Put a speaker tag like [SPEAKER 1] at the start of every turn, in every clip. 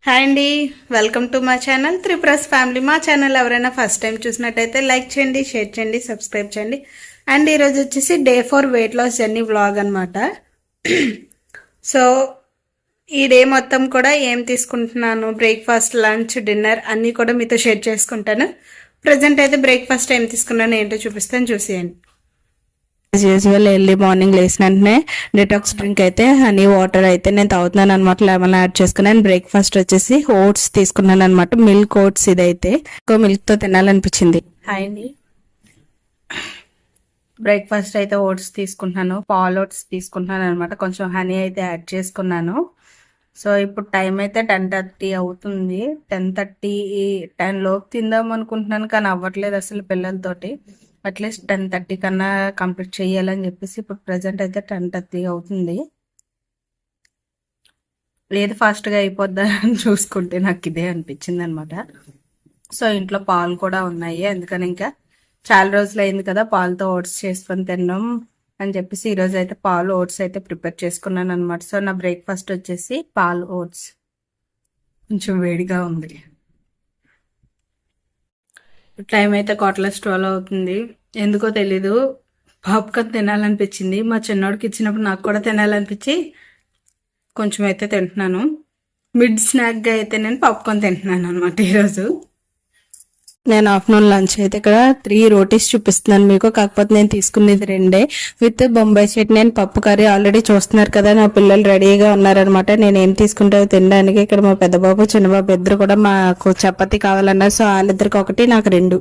[SPEAKER 1] Hi అండి, welcome to మా channel Tripura's family. మా ఛానల్ ఎవరైనా ఫస్ట్ టైం చూసినట్టయితే లైక్ చేయండి, షేర్ చేయండి, సబ్స్క్రైబ్ చేయండి. అండ్ ఈరోజు వచ్చేసి day 4 weight loss journey vlog అనమాట. సో ఈ డే మొత్తం కూడా ఏం తీసుకుంటున్నాను, బ్రేక్ఫాస్ట్, లంచ్, డిన్నర్ అన్నీ కూడా మీతో షేర్ చేసుకుంటాను. ప్రజెంట్ అయితే బ్రేక్ఫాస్ట్ ఏం తీసుకున్నాను ఏంటో చూపిస్తాను, చూసేయండి. యాజ్ యూజువల్ ఎర్లీ మార్నింగ్ లేచిన వెంటనే డిటాక్స్ డ్రింక్ అయితే హనీ వాటర్ అయితే నేను తాగుతున్నాను అనమాట. లెమన్ యాడ్ చేసుకున్నాను. బ్రేక్ఫాస్ట్ వచ్చేసి ఓట్స్ తీసుకున్నాను అనమాట. మిల్క్ ఓట్స్ ఇదైతే ఎక్కువ మిల్క్ తో తినాలనిపించింది. అండి బ్రేక్ఫాస్ట్ అయితే ఓట్స్ తీసుకుంటున్నాను, పాల్ ఓట్స్ తీసుకుంటున్నాను అనమాట. కొంచెం హనీ అయితే యాడ్ చేసుకున్నాను. సో ఇప్పుడు టైం అయితే 10:30 అవుతుంది. 10:30 10 లోపు తిందాం అనుకుంటున్నాను, కానీ అవ్వట్లేదు అసలు పిల్లలతోటి. అట్లీస్ట్ 10:30 కన్నా కంప్లీట్ చేయాలని చెప్పేసి ఇప్పుడు ప్రజెంట్ అయితే 10:30 అవుతుంది. ఏది ఫాస్ట్గా అయిపోద్దా అని చూసుకుంటే నాకు ఇదే అనిపించింది అనమాట. సో ఇంట్లో పాలు కూడా ఉన్నాయి, అందుకని ఇంకా చాలా రోజులు అయింది కదా పాలతో ఓట్స్ చేసుకొని తిన్నాం అని చెప్పేసి ఈరోజు అయితే పాలు ఓట్స్ అయితే ప్రిపేర్ చేసుకున్నాను అనమాట. సో నా బ్రేక్ఫాస్ట్ వచ్చేసి పాలు ఓట్స్. కొంచెం వేడిగా ఉంది. టైం అయితే 12:15 అవుతుంది. ఎందుకో తెలీదు పాప్కార్న్ తినాలనిపించింది. మా చిన్నోడికి ఇచ్చినప్పుడు నాకు కూడా తినాలనిపించి కొంచెం అయితే తింటున్నాను. మిడ్ స్నాక్గా అయితే నేను పాప్కార్న్ తింటున్నాను అనమాట. ఈరోజు నేను ఆఫ్టర్నూన్ లంచ్ అయితే ఇక్కడ 3 రోటీస్ చూపిస్తున్నాను మీకు. కాకపోతే నేను తీసుకునేది 2 విత్ బొంబాయి చట్నీ అండ్ పప్పు కర్రీ. ఆల్రెడీ చూస్తున్నారు కదా, నా పిల్లలు రెడీగా ఉన్నారనమాట. నేను ఏం తీసుకుంటావు తినడానికి. ఇక్కడ మా పెద్ద బాబు చిన్న బాబు ఇద్దరు కూడా మాకు చపాతీ కావాలన్నారు. సో వాళ్ళిద్దరికి ఒకటి, నాకు 2.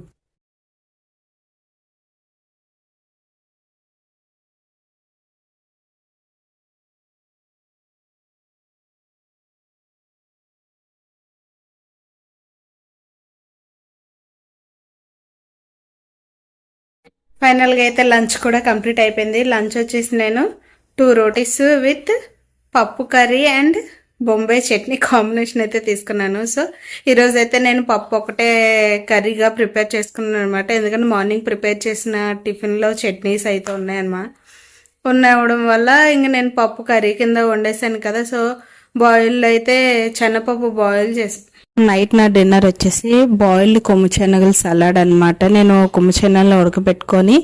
[SPEAKER 1] ఫైనల్గా అయితే లంచ్ కూడా కంప్లీట్ అయిపోయింది. లంచ్ వచ్చేసి నేను 2 రోటీస్ విత్ పప్పు curry and Bombay chutney combination అయితే తీసుకున్నాను. సో ఈరోజు అయితే నేను పప్పు ఒకటే కర్రీగా ప్రిపేర్ చేసుకున్నాను అనమాట. ఎందుకంటే మార్నింగ్ ప్రిపేర్ చేసిన టిఫిన్లో చట్నీస్ అయితే ఉన్నాయన్నమాట. ఉండడం వల్ల ఇంక నేను పప్పు కర్రీ కింద వండేసాను కదా. సో బాయిల్ అయితే శనగపప్పు బాయిల్ చేసి నైట్ నా డిన్నర్ వచ్చేసి బాయిల్డ్ కొమ్ము శనగల సలాడ్ అనమాట. నేను కొమ్ము శనగలు ఉడకబెట్టుకొని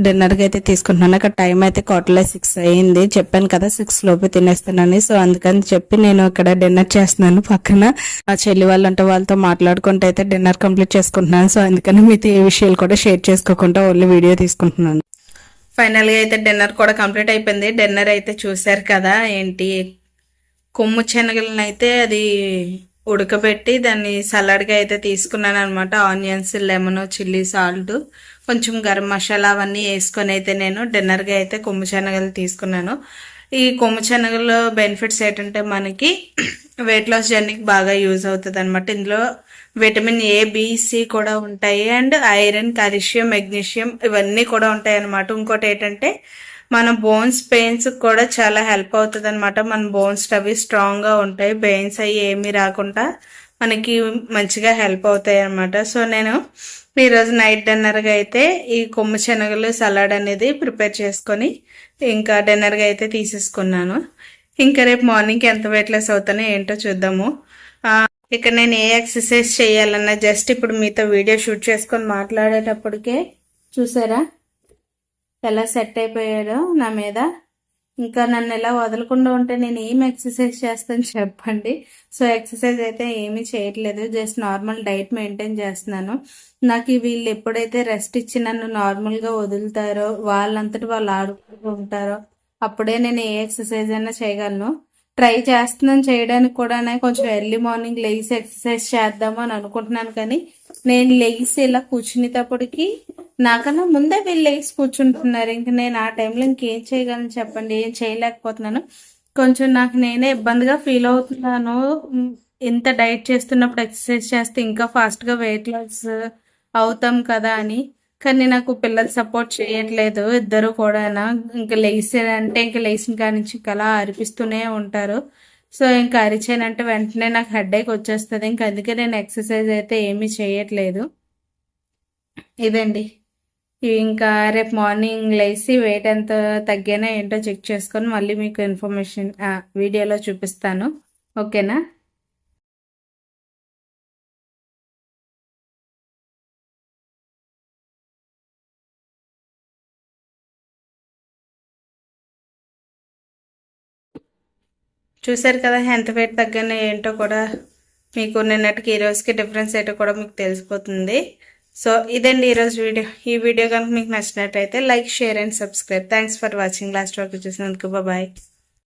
[SPEAKER 1] డిన్నర్కి అయితే తీసుకుంటున్నాను. అక్కడ టైం అయితే 5:45 అయింది. చెప్పాను కదా 6 లోపు తినేస్తానని. సో అందుకని చెప్పి నేను ఇక్కడ డిన్నర్ చేస్తున్నాను. పక్కన ఆ చెల్లి వాళ్ళు అంటే వాళ్ళతో మాట్లాడుకుంటూ అయితే డిన్నర్ కంప్లీట్ చేసుకుంటున్నాను. సో అందుకని మీతో ఏ విషయాలు కూడా షేర్ చేసుకోకుండా ఓన్లీ వీడియో తీసుకుంటున్నాను. ఫైనల్గా అయితే డిన్నర్ కూడా కంప్లీట్ అయిపోయింది. డిన్నర్ అయితే చూశారు కదా, ఏంటి కొమ్ము శనగలను అయితే అది ఉడకబెట్టి దాన్ని సలాడ్గా అయితే తీసుకున్నాను అనమాట. ఆనియన్స్, లెమన్, చిల్లీ, సాల్ట్, కొంచెం గరం మసాలా అవన్నీ వేసుకొని అయితే నేను డిన్నర్గా అయితే కొమ్ము శనగలు తీసుకున్నాను. ఈ కొమ్ము శనగల బెనిఫిట్స్ ఏంటంటే మనకి వెయిట్ లాస్ జర్నీకి బాగా యూజ్ అవుతుంది అనమాట. ఇందులో విటమిన్ ఏ, బి, సి కూడా ఉంటాయి. అండ్ ఐరన్, కాల్షియం, మెగ్నీషియం ఇవన్నీ కూడా ఉంటాయి అనమాట. ఇంకోటి ఏంటంటే మన బోన్స్ పెయిన్స్ కూడా చాలా హెల్ప్ అవుతుంది అనమాట. మన బోన్స్ అవి స్ట్రాంగ్గా ఉంటాయి. పెయిన్స్ అవి ఏమీ రాకుండా మనకి మంచిగా హెల్ప్ అవుతాయి అనమాట. సో నేను ఈరోజు నైట్ డిన్నర్గా అయితే ఈ కొమ్ము శనగలు సలాడ్ అనేది ప్రిపేర్ చేసుకొని ఇంకా డిన్నర్గా అయితే తీసేసుకున్నాను. ఇంకా రేపు మార్నింగ్కి ఎంత వెయిట్ లాస్ అవుతానో ఏంటో చూద్దాము. ఇక్కడ నేను ఏ ఎక్సర్సైజ్ చేయాలన్నా జస్ట్ ఇప్పుడు మీతో వీడియో షూట్ చేసుకొని మాట్లాడేటప్పటికే చూసారా ఎలా సెట్ అయిపోయాడో నా మీద. ఇంకా నన్ను ఎలా వదలకుండా ఉంటే నేను ఏం ఎక్సర్సైజ్ చేస్తాను చెప్పండి. సో ఎక్సర్సైజ్ అయితే ఏమీ చేయట్లేదు, జస్ట్ నార్మల్ డైట్ మెయింటైన్ చేస్తున్నాను. నాకు వీళ్ళు ఎప్పుడైతే రెస్ట్ ఇచ్చి నన్ను నార్మల్గా వదులుతారో, వాళ్ళంతటి వాళ్ళు ఆడుకుంటూ ఉంటారో అప్పుడే నేను ఏ ఎక్సర్సైజ్ అయినా చేయగలను. ట్రై చేస్తున్నాను చేయడానికి కూడా. కొంచెం ఎర్లీ మార్నింగ్ లేచి ఎక్సర్సైజ్ చేద్దాము అని అనుకుంటున్నాను, కానీ నేను లేచి ఇలా కూర్చునేటప్పటికి నాకన్నా ముందే వీళ్ళు లేచి కూర్చుంటున్నారు. ఇంక నేను ఆ టైంలో ఇంకేం చేయగలను చెప్పండి, ఏం చేయలేకపోతున్నాను. కొంచెం నాకు నేనే ఇబ్బందిగా ఫీల్ అవుతున్నాను. ఇంత డైట్ చేస్తున్నప్పుడు ఎక్సర్సైజ్ చేస్తే ఇంకా ఫాస్ట్గా వెయిట్ లాస్ అవుతాం కదా అని. కానీ నాకు పిల్లలు సపోర్ట్ చేయట్లేదు, ఇద్దరు కూడా. ఇంకా లేచారంటే ఇంకా లేచిన కాడి నుంచి అలా అరిపిస్తూనే ఉంటారు. సో ఇంకా అరిచానంటే వెంటనే నాకు హెడేక్ వచ్చేస్తుంది. ఇంకా అందుకే నేను ఎక్సర్సైజ్ అయితే ఏమీ చేయట్లేదు. ఇదండి. ఇంకా రేపు మార్నింగ్ లేచి వెయిట్ ఎంత తగ్గానో ఏంటో చెక్ చేసుకొని మళ్ళీ మీకు ఇన్ఫర్మేషన్ వీడియోలో చూపిస్తాను. ఓకేనా? చూసారు కదా ఎంత వెయిట్ తగ్గానో ఏంటో కూడా మీకు నిన్నటికి ఈ రోజుకి డిఫరెన్స్ ఏంటో కూడా మీకు తెలిసిపోతుంది. సో ఇదండి ఈరోజు వీడియో. ఈ వీడియో కనుక మీకు నచ్చినట్టయితే like, share and subscribe. Thanks for watching. Last వరకు చూసినందుకు బాయ్.